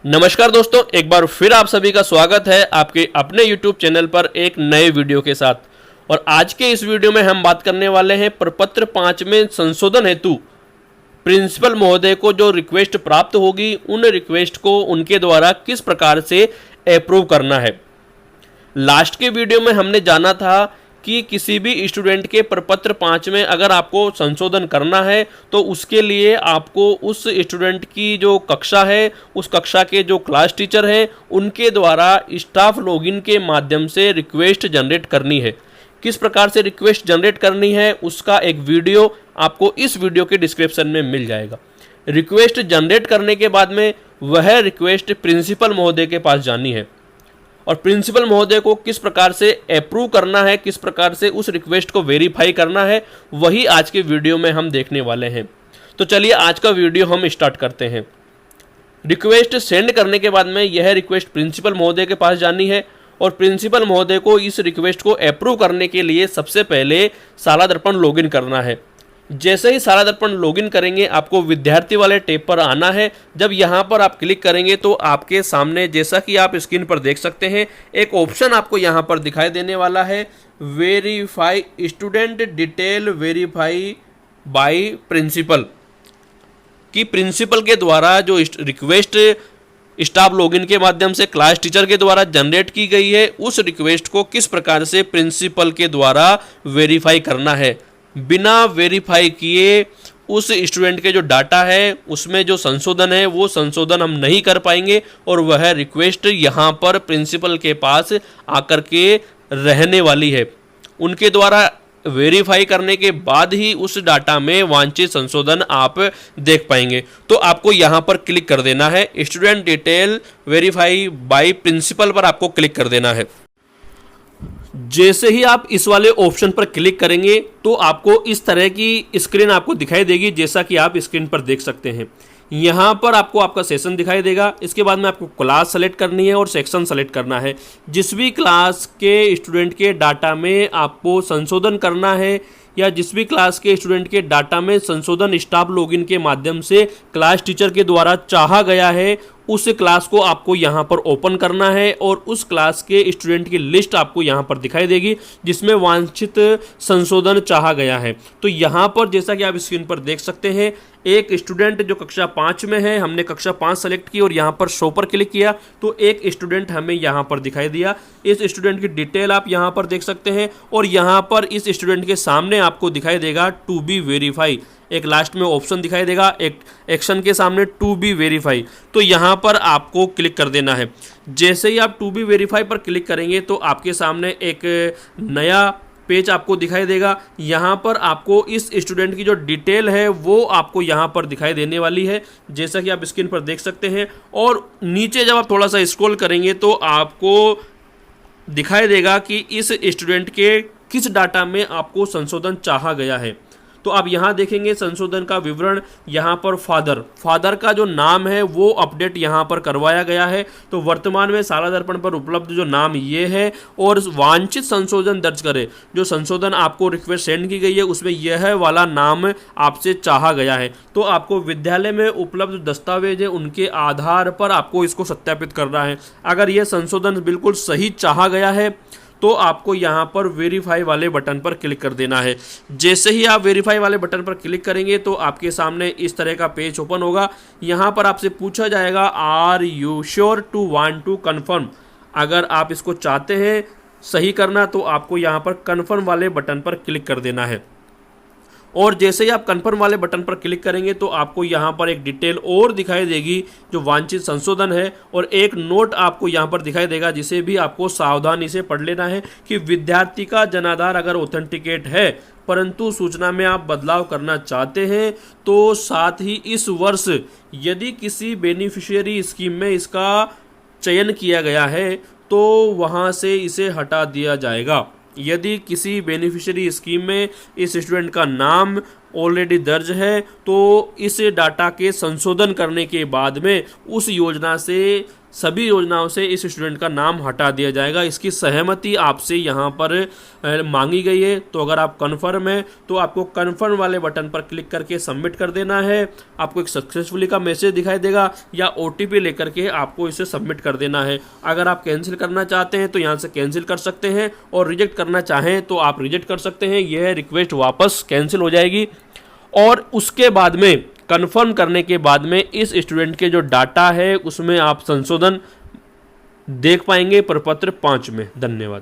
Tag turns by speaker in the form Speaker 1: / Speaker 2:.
Speaker 1: नमस्कार दोस्तों, एक बार फिर आप सभी का स्वागत है आपके अपने YouTube चैनल पर एक नए वीडियो के साथ। और आज के इस वीडियो में हम बात करने वाले हैं प्रपत्र 5 में संशोधन हेतु प्रिंसिपल महोदय को जो रिक्वेस्ट प्राप्त होगी उन रिक्वेस्ट को उनके द्वारा किस प्रकार से अप्रूव करना है। लास्ट के वीडियो में हमने जाना था कि किसी भी स्टूडेंट के प्रपत्र 5 में अगर आपको संशोधन करना है तो उसके लिए आपको उस स्टूडेंट की जो कक्षा है, उस कक्षा के जो क्लास टीचर हैं, उनके द्वारा स्टाफ लॉगिन के माध्यम से रिक्वेस्ट जनरेट करनी है। किस प्रकार से रिक्वेस्ट जनरेट करनी है उसका एक वीडियो आपको इस वीडियो के डिस्क्रिप्शन में मिल जाएगा। रिक्वेस्ट जनरेट करने के बाद में वह रिक्वेस्ट प्रिंसिपल महोदय के पास जानी है और प्रिंसिपल महोदय को किस प्रकार से अप्रूव करना है, किस प्रकार से उस रिक्वेस्ट को वेरीफाई करना है, वही आज के वीडियो में हम देखने वाले हैं। तो चलिए आज का वीडियो हम स्टार्ट करते हैं। रिक्वेस्ट सेंड करने के बाद में यह रिक्वेस्ट प्रिंसिपल महोदय के पास जानी है और प्रिंसिपल महोदय को इस रिक्वेस्ट को अप्रूव करने के लिए सबसे पहले शाला दर्पण लॉगिन करना है। जैसे ही शाला दर्पण लॉगिन करेंगे आपको विद्यार्थी वाले टैब पर आना है। जब यहाँ पर आप क्लिक करेंगे तो आपके सामने, जैसा कि आप स्क्रीन पर देख सकते हैं, एक ऑप्शन आपको यहाँ पर दिखाई देने वाला है, verify student detail verify by principal. कि प्रिंसिपल के द्वारा जो रिक्वेस्ट स्टाफ लॉगिन के माध्यम से क्लास टीचर के द्वारा जनरेट की गई है, उस रिक्वेस्ट को किस प्रकार से प्रिंसिपल के द्वारा वेरीफाई करना है। बिना वेरीफाई किए उस स्टूडेंट के जो डाटा है उसमें जो संशोधन है वो संशोधन हम नहीं कर पाएंगे और वह रिक्वेस्ट यहाँ पर प्रिंसिपल के पास आकर के रहने वाली है। उनके द्वारा वेरीफाई करने के बाद ही उस डाटा में वांछित संशोधन आप देख पाएंगे। तो आपको यहाँ पर क्लिक कर देना है, student detail verify by principal पर आपको क्लिक कर देना है। जैसे ही आप इस वाले ऑप्शन पर क्लिक करेंगे तो आपको इस तरह की स्क्रीन आपको दिखाई देगी, जैसा कि आप स्क्रीन पर देख सकते हैं। यहाँ पर आपको आपका सेशन दिखाई देगा। इसके बाद में आपको क्लास सेलेक्ट करनी है और सेक्शन सेलेक्ट करना है। जिस भी क्लास के स्टूडेंट के डाटा में आपको संशोधन करना है या जिस भी क्लास के स्टूडेंट के डाटा में संशोधन स्टाफ लॉगिन के माध्यम से क्लास टीचर के द्वारा चाहा गया है, उस क्लास को आपको यहाँ पर ओपन करना है और उस क्लास के स्टूडेंट की लिस्ट आपको यहाँ पर दिखाई देगी जिसमें वांछित संशोधन चाहा गया है। तो यहाँ पर जैसा कि आप स्क्रीन पर देख सकते हैं, एक स्टूडेंट जो कक्षा 5 में है, हमने कक्षा 5 सेलेक्ट की और यहाँ पर शो पर क्लिक किया तो एक स्टूडेंट हमें यहाँ पर दिखाई दिया। इस स्टूडेंट की डिटेल आप यहाँ पर देख सकते हैं और यहाँ पर इस स्टूडेंट के सामने आपको दिखाई देगा टू बी वेरीफाई। एक लास्ट में ऑप्शन दिखाई देगा, एक एक्शन के सामने टू बी वेरीफाई। तो यहाँ पर आपको क्लिक कर देना है। जैसे ही आप टू बी वेरीफाई पर क्लिक करेंगे तो आपके सामने एक नया पेज आपको दिखाई देगा। यहाँ पर आपको इस स्टूडेंट की जो डिटेल है वो आपको यहाँ पर दिखाई देने वाली है, जैसा कि आप स्क्रीन पर देख सकते हैं। और नीचे जब आप थोड़ा सा स्क्रॉल करेंगे तो आपको दिखाई देगा कि इस स्टूडेंट के किस डाटा में आपको संशोधन चाहा गया है। तो आप यहाँ देखेंगे संशोधन का विवरण, यहाँ पर फादर का जो नाम है वो अपडेट यहाँ पर करवाया गया है। तो वर्तमान में शाला दर्पण पर उपलब्ध जो नाम ये है और वांछित संशोधन दर्ज करें। जो संशोधन आपको रिक्वेस्ट सेंड की गई है उसमें यह वाला नाम आपसे चाहा गया है। तो आपको विद्यालय में उपलब्ध दस्तावेज है उनके आधार पर आपको इसको सत्यापित करना है। अगर यह संशोधन बिल्कुल सही चाहा गया है तो आपको यहाँ पर वेरीफाई वाले बटन पर क्लिक कर देना है। जैसे ही आप वेरीफाई वाले बटन पर क्लिक करेंगे तो आपके सामने इस तरह का पेज ओपन होगा। यहाँ पर आपसे पूछा जाएगा, are you sure to want to confirm. अगर आप इसको चाहते हैं सही करना तो आपको यहाँ पर कन्फर्म वाले बटन पर क्लिक कर देना है। और जैसे ही आप कन्फर्म वाले बटन पर क्लिक करेंगे तो आपको यहाँ पर एक डिटेल और दिखाई देगी जो वांछित संशोधन है और एक नोट आपको यहाँ पर दिखाई देगा जिसे भी आपको सावधानी से पढ़ लेना है कि विद्यार्थी का जनाधार अगर ऑथेंटिकेट है परंतु सूचना में आप बदलाव करना चाहते हैं तो साथ ही इस वर्ष यदि किसी बेनिफिशियरी स्कीम में इसका चयन किया गया है तो वहाँ से इसे हटा दिया जाएगा। यदि किसी बेनिफिशियरी स्कीम में इस स्टूडेंट का नाम ऑलरेडी दर्ज है तो इस डाटा के संशोधन करने के बाद में उस योजना से सभी योजनाओं से इस स्टूडेंट का नाम हटा दिया जाएगा। इसकी सहमति आपसे यहाँ पर मांगी गई है। तो अगर आप कन्फर्म है तो आपको कन्फर्म वाले बटन पर क्लिक करके सबमिट कर देना है। आपको एक सक्सेसफुली का मैसेज दिखाई देगा या OTP लेकर के आपको इसे सबमिट कर देना है। अगर आप कैंसिल करना चाहते हैं तो यहाँ से कैंसिल कर सकते हैं और रिजेक्ट करना चाहें तो आप रिजेक्ट कर सकते हैं। यह रिक्वेस्ट वापस कैंसिल हो जाएगी और उसके बाद में कंफर्म करने के बाद में इस स्टूडेंट के जो डाटा है उसमें आप संशोधन देख पाएंगे प्रपत्र 5 में। धन्यवाद।